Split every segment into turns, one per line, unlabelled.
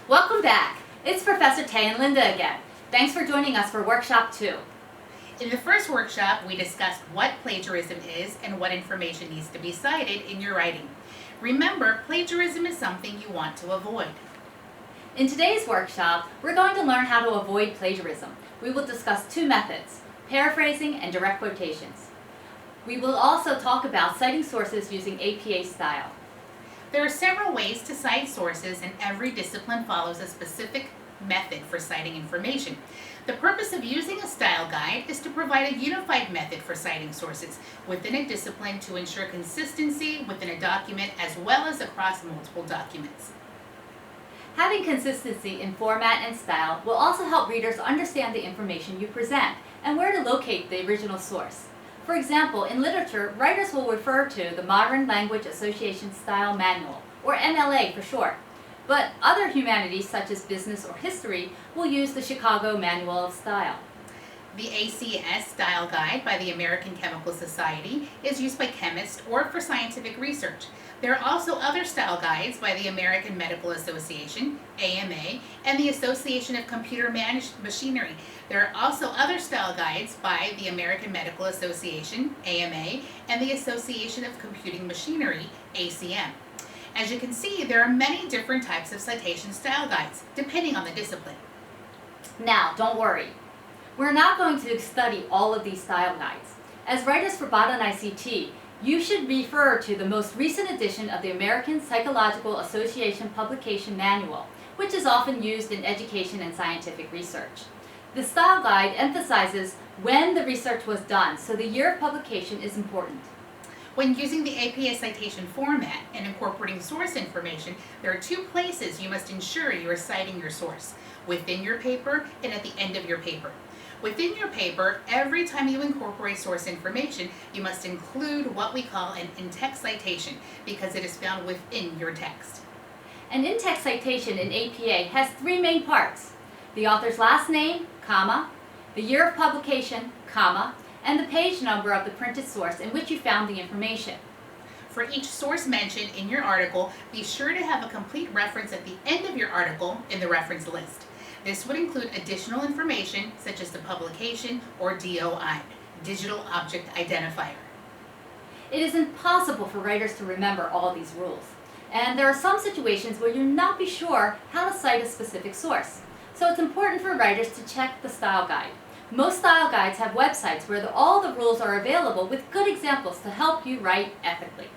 Welcome back. It's Professor Tay and Linda again. Thanks for joining us for Workshop 2.
In the first workshop, we discussed what plagiarism is and what information needs to be cited in your writing. Remember, plagiarism is something you want to avoid.
In today's workshop, we're going to learn how to avoid plagiarism. We will discuss two methods, paraphrasing and direct quotations. We will also talk about citing sources using APA style.
There are several ways to cite sources, and every discipline follows a specific method for citing information. The purpose of using a style guide is to provide a unified method for citing sources within a discipline to ensure consistency within a document as well as across multiple documents.
Having consistency in format and style will also help readers understand the information you present and where to locate the original source. For example, in literature, writers will refer to the Modern Language Association Style Manual, or MLA for short. But other humanities, such as business or history, will use the Chicago Manual of Style.
The ACS Style Guide by the American Chemical Society is used by chemists or for scientific research. There are also other style guides by the American Medical Association, AMA, and the Association of Computer Managed Machinery. There are also other style guides by the American Medical Association, AMA, and the Association of Computing Machinery, ACM. As you can see, there are many different types of citation style guides, depending on the discipline.
Now, don't worry. We're not going to study all of these style guides. As writers for Bot and ICT, you should refer to the most recent edition of the American Psychological Association Publication Manual, which is often used in education and scientific research. The style guide emphasizes when the research was done, so the year of publication is important.
When using the APA citation format and incorporating source information, there are two places you must ensure you are citing your source: within your paper and at the end of your paper. Within your paper, every time you incorporate source information, you must include what we call an in-text citation because it is found within your text.
An in-text citation in APA has three main parts: the author's last name, comma, the year of publication, comma, and the page number of the printed source in which you found the information.
For each source mentioned in your article, be sure to have a complete reference at the end of your article in the reference list. This would include additional information such as the publication or DOI, Digital Object Identifier.
It is impossible for writers to remember all these rules, and there are some situations where you'll not be sure how to cite a specific source. So it's important for writers to check the style guide. Most style guides have websites where all the rules are available with good examples to help you write ethically.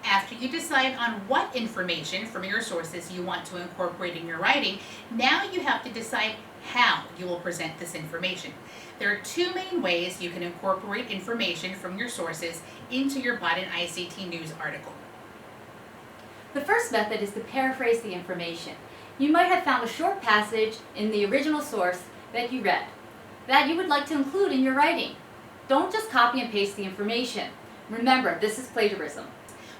After you decide on what information from your sources you want to incorporate in your writing, now you have to decide how you will present this information. There are two main ways you can incorporate information from your sources into your Bot and ICT News article.
The first method is to paraphrase the information. You might have found a short passage in the original source that you read that you would like to include in your writing. Don't just copy and paste the information. Remember, this is plagiarism.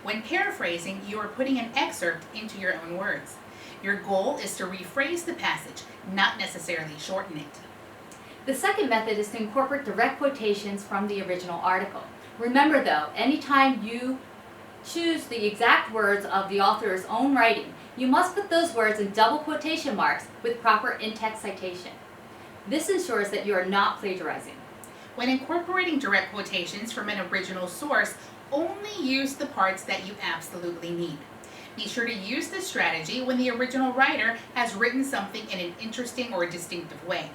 When paraphrasing, you are putting an excerpt into your own words. Your goal is to rephrase the passage, not necessarily shorten it.
The second method is to incorporate direct quotations from the original article. Remember though, anytime you choose the exact words of the author's own writing, you must put those words in double quotation marks with proper in-text citation. This ensures that you are not plagiarizing.
When incorporating direct quotations from an original source, only use the parts that you absolutely need. Be sure to use this strategy when the original writer has written something in an interesting or distinctive way.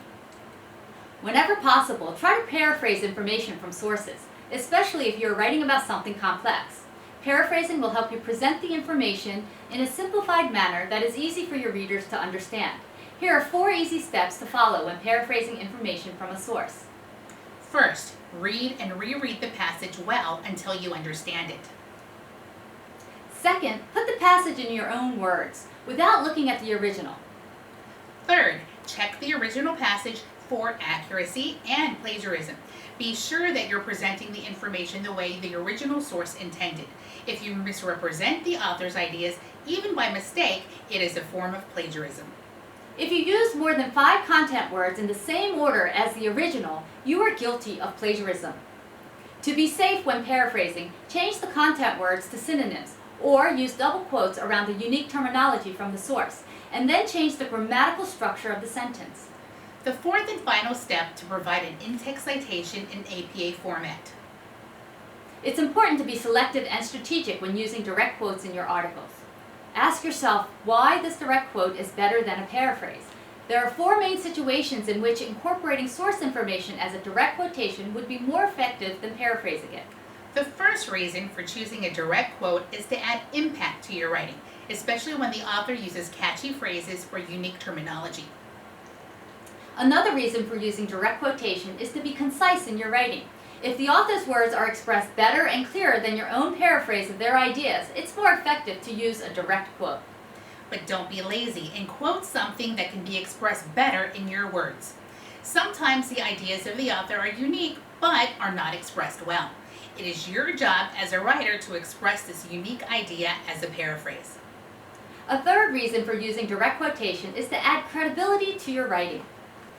Whenever possible, try to paraphrase information from sources, especially if you're writing about something complex. Paraphrasing will help you present the information in a simplified manner that is easy for your readers to understand. Here are 4 easy steps to follow when paraphrasing information from a source.
First, read and reread the passage well until you understand it.
Second, put the passage in your own words, without looking at the original.
Third, check the original passage for accuracy and plagiarism. Be sure that you're presenting the information the way the original source intended. If you misrepresent the author's ideas, even by mistake, it is a form of plagiarism.
If you use more than 5 content words in the same order as the original, you are guilty of plagiarism. To be safe when paraphrasing, change the content words to synonyms or use double quotes around the unique terminology from the source, and then change the grammatical structure of the sentence.
The fourth and final step to provide an in-text citation in APA format.
It's important to be selective and strategic when using direct quotes in your articles. Ask yourself why this direct quote is better than a paraphrase. There are four main situations in which incorporating source information as a direct quotation would be more effective than paraphrasing it.
The first reason for choosing a direct quote is to add impact to your writing, especially when the author uses catchy phrases or unique terminology.
Another reason for using direct quotation is to be concise in your writing. If the author's words are expressed better and clearer than your own paraphrase of their ideas, it's more effective to use a direct quote.
But don't be lazy and quote something that can be expressed better in your words. Sometimes the ideas of the author are unique but are not expressed well. It is your job as a writer to express this unique idea as a paraphrase.
A third reason for using direct quotation is to add credibility to your writing.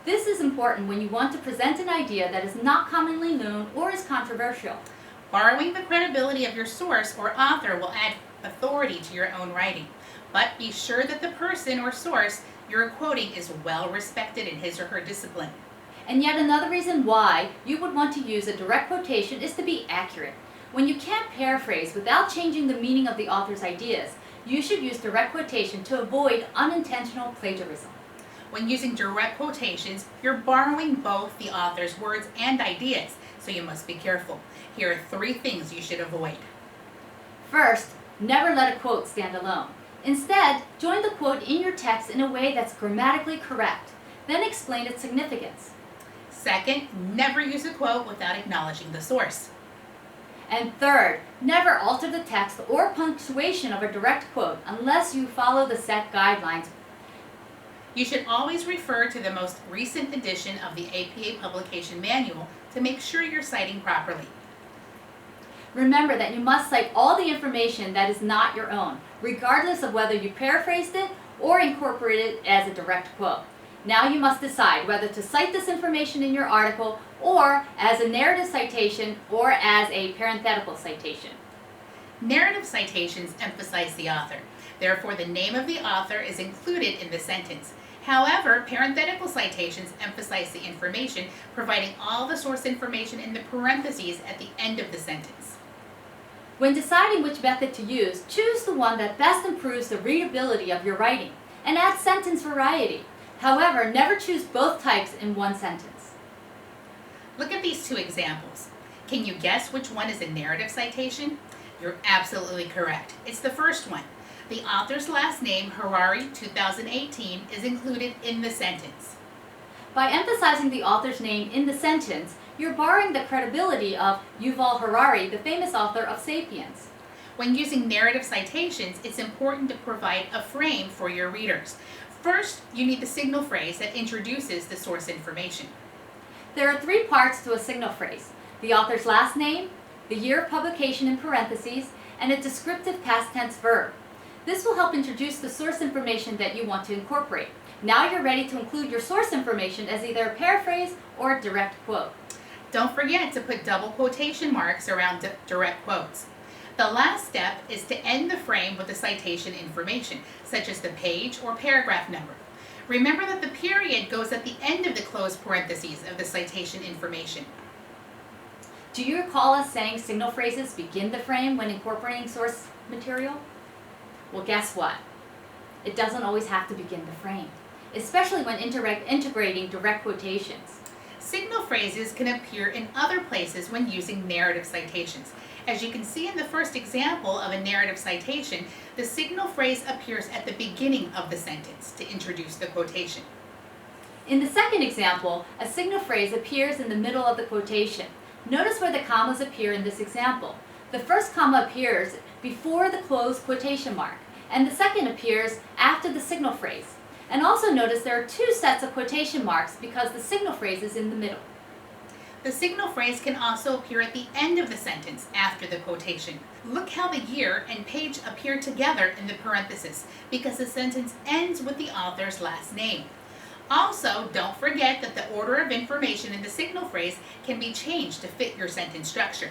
This is important when you want to present an idea that is not commonly known or is controversial.
Borrowing the credibility of your source or author will add authority to your own writing, but be sure that the person or source you're quoting is well respected in his or her discipline.
And yet another reason why you would want to use a direct quotation is to be accurate. When you can't paraphrase without changing the meaning of the author's ideas, you should use direct quotation to avoid unintentional plagiarism.
When using direct quotations, you're borrowing both the author's words and ideas, so you must be careful. Here are 3 things you should avoid.
First, never let a quote stand alone. Instead, join the quote in your text in a way that's grammatically correct. Then explain its significance.
Second, never use a quote without acknowledging the source.
And third, never alter the text or punctuation of a direct quote unless you follow the set guidelines.
You should always refer to the most recent edition of the APA Publication Manual to make sure you're citing properly.
Remember that you must cite all the information that is not your own, regardless of whether you paraphrased it or incorporated it as a direct quote. Now you must decide whether to cite this information in your article or as a narrative citation or as a parenthetical citation.
Narrative citations emphasize the author. Therefore, the name of the author is included in the sentence. However, parenthetical citations emphasize the information, providing all the source information in the parentheses at the end of the sentence.
When deciding which method to use, choose the one that best improves the readability of your writing and add sentence variety. However, never choose both types in one sentence.
Look at these 2 examples. Can you guess which one is a narrative citation? You're absolutely correct. It's the first one. The author's last name, Harari 2018, is included in the sentence.
By emphasizing the author's name in the sentence, you're borrowing the credibility of Yuval Harari, the famous author of *Sapiens*.
When using narrative citations, it's important to provide a frame for your readers. First, you need the signal phrase that introduces the source information.
There are 3 parts to a signal phrase: the author's last name, the year of publication in parentheses, and a descriptive past tense verb. This will help introduce the source information that you want to incorporate. Now you're ready to include your source information as either a paraphrase or a direct quote.
Don't forget to put double quotation marks around direct quotes. The last step is to end the frame with the citation information, such as the page or paragraph number. Remember that the period goes at the end of the closed parentheses of the citation information.
Do you recall us saying signal phrases begin the frame when incorporating source material? Well, guess what? It doesn't always have to begin the frame, especially when integrating direct quotations.
Signal phrases can appear in other places when using narrative citations. As you can see in the first example of a narrative citation, the signal phrase appears at the beginning of the sentence to introduce the quotation.
In the second example, a signal phrase appears in the middle of the quotation. Notice where the commas appear in this example. The first comma appears before the closed quotation mark, and the second appears after the signal phrase. And also notice there are 2 sets of quotation marks because the signal phrase is in the middle.
The signal phrase can also appear at the end of the sentence after the quotation. Look how the year and page appear together in the parenthesis because the sentence ends with the author's last name. Also, don't forget that the order of information in the signal phrase can be changed to fit your sentence structure.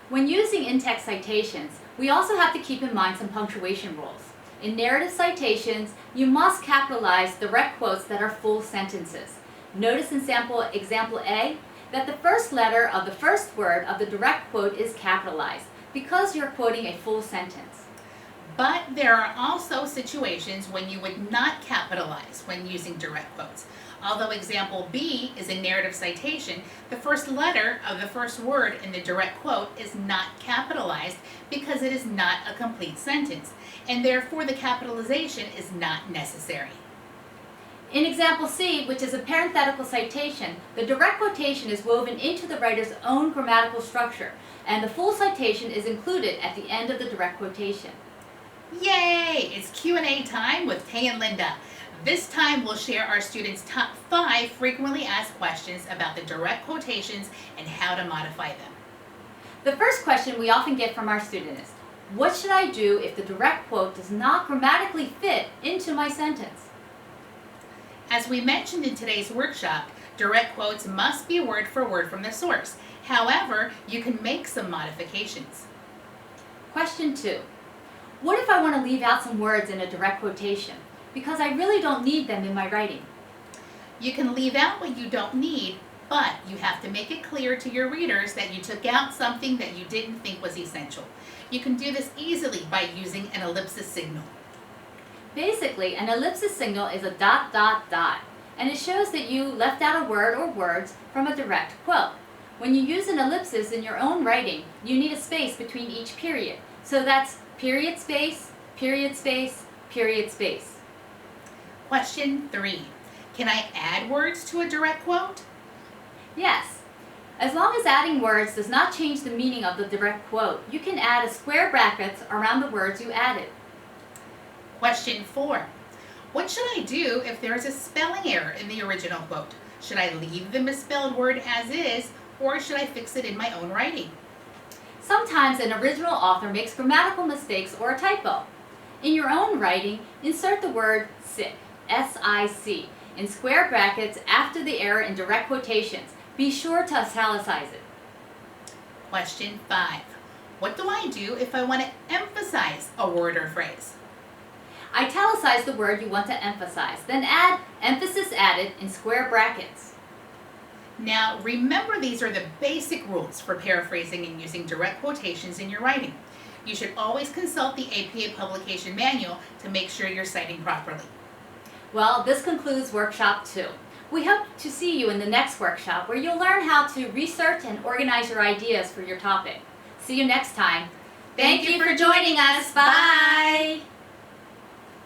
When using in-text citations, We also have to keep in mind some punctuation rules. In narrative citations, you must capitalize direct quotes that are full sentences. Notice in example A that the first letter of the first word of the direct quote is capitalized because you're quoting a full sentence.
But there are also situations when you would not capitalize when using direct quotes. Although example B is a narrative citation, the first letter of the first word in the direct quote is not capitalized because it is not a complete sentence, and therefore the capitalization is not necessary.
In example C, which is a parenthetical citation, the direct quotation is woven into the writer's own grammatical structure, and the full citation is included at the end of the direct quotation.
Yay! It's Q&A time with Tay and Linda. This time we'll share our students' top 5 frequently asked questions about the direct quotations and how to modify them.
The first question we often get from our students is, what should I do if the direct quote does not grammatically fit into my sentence?
As we mentioned in today's workshop, direct quotes must be word for word from the source. However, you can make some modifications.
Question 2. What if I want to leave out some words in a direct quotation because I really don't need them in my writing?
You can leave out what you don't need, but you have to make it clear to your readers that you took out something that you didn't think was essential. You can do this easily by using an ellipsis signal.
Basically, an ellipsis signal is a ... and it shows that you left out a word or words from a direct quote. When you use an ellipsis in your own writing, you need a space between each period. So that's period space, period space, period space.
Question 3. Can I add words to a direct quote?
Yes. As long as adding words does not change the meaning of the direct quote, you can add a square brackets around the words you added.
Question 4. What should I do if there is a spelling error in the original quote? Should I leave the misspelled word as is, or should I fix it in my own writing?
Sometimes an original author makes grammatical mistakes or a typo. In your own writing, insert the word sick, S-I-C, in square brackets after the error in direct quotations. Be sure to italicize it.
Question 5. What do I do if I want to emphasize a word or phrase?
Italicize the word you want to emphasize, then add emphasis added in square brackets.
Now, remember these are the basic rules for paraphrasing and using direct quotations in your writing. You should always consult the APA publication manual to make sure you're citing properly.
Well, this concludes Workshop 2. We hope to see you in the next workshop where you'll learn how to research and organize your ideas for your topic. See you next time. Thank you for joining us. Bye!